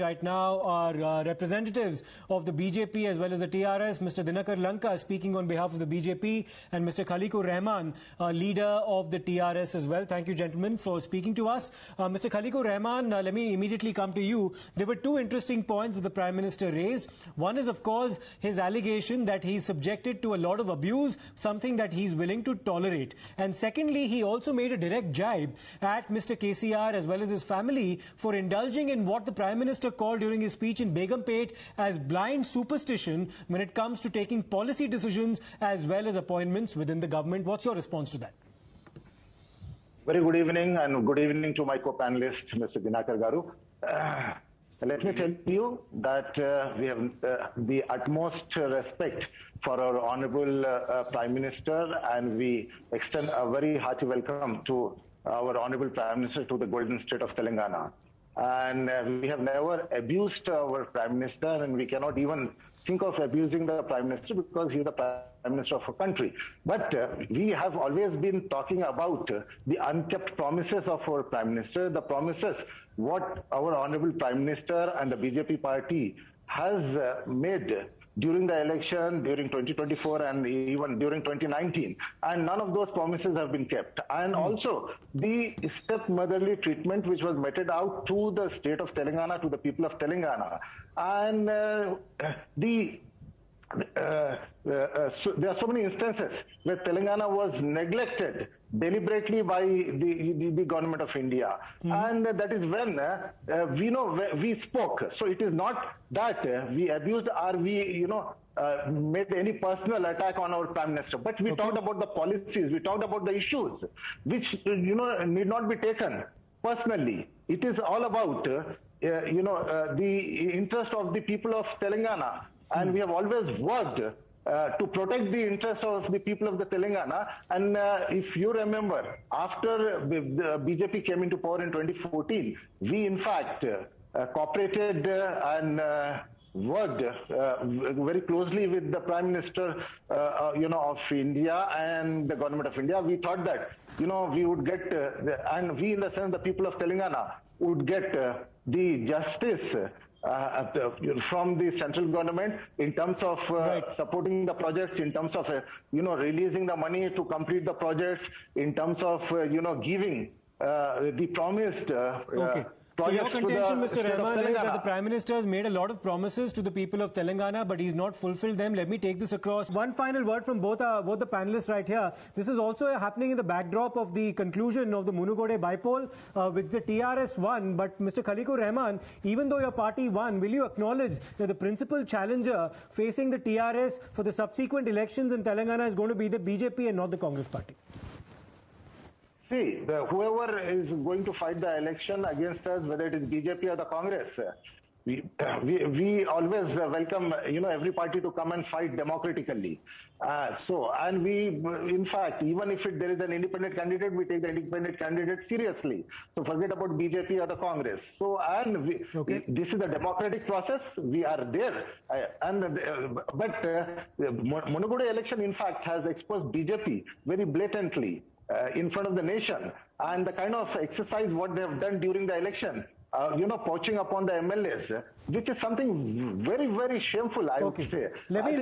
Right now are representatives of the BJP as well as the TRS, Mr. Dinakar Lanka speaking on behalf of the BJP and Mr. Khaleequr Rahman, leader of the TRS as well. Thank you, gentlemen, for speaking to us. Mr. Khaleequr Rahman, let me immediately come to you. There were two interesting points that the Prime Minister raised. One is, of course, his allegation that he's subjected to a lot of abuse, something that he's willing to tolerate. And secondly, he also made a direct jibe at Mr. KCR as well as his family for indulging in what the Prime Minister called during his speech in Begumpet as blind superstition when it comes to taking policy decisions as well as appointments within the government. What's your response to that? Very good evening, and good evening to my co-panelist, Mr. Dinakar Garu. Let me tell you that we have the utmost respect for our Honorable Prime Minister, and we extend a very hearty welcome to our Honorable Prime Minister to the Golden State of Telangana. And we have never abused our Prime Minister, and we cannot even think of abusing the Prime Minister because he is the Prime Minister of a country. But we have always been talking about the unkept promises of our Prime Minister, the promises what our Honorable Prime Minister and the BJP party has made during the election, during 2024 and even during 2019. And none of those promises have been kept. And also the stepmotherly treatment which was meted out to the state of Telangana, to the people of Telangana. And there are so many instances where Telangana was neglected deliberately by the government of India. And that is when we spoke. So it is not that we abused or we, made any personal attack on our Prime Minister. But we talked about the policies, we talked about the issues, which, need not be taken personally. It is all about, the interest of the people of Telangana. And we have always worked to protect the interests of the people of the Telangana. And if you remember, after the BJP came into power in 2014, we in fact cooperated and worked very closely with the Prime Minister, of India and the government of India. We thought that, we would get, and we in the sense the people of Telangana would get the justice from the central government in terms of supporting the projects, in terms of releasing the money to complete the projects, in terms of giving the promised So your contention, Mr. Rahman, is that the Prime Minister has made a lot of promises to the people of Telangana, but he's not fulfilled them. Let me take this across. One final word from both the panelists right here. This is also happening in the backdrop of the conclusion of the Munugode bypoll, which the TRS won. But Mr. Khaleequr Rahman, even though your party won, will you acknowledge that the principal challenger facing the TRS for the subsequent elections in Telangana is going to be the BJP and not the Congress party? See, whoever is going to fight the election against us, whether it is BJP or the Congress, we always welcome, every party to come and fight democratically. And we, in fact, even if there is an independent candidate, we take the independent candidate seriously. So forget about BJP or the Congress. So, and this is a democratic process. We are there. But Munugode election, in fact, has exposed BJP very blatantly in front of the nation, and the kind of exercise what they have done during the election, poaching upon the MLAs, which is something very, very shameful, I would say. Let me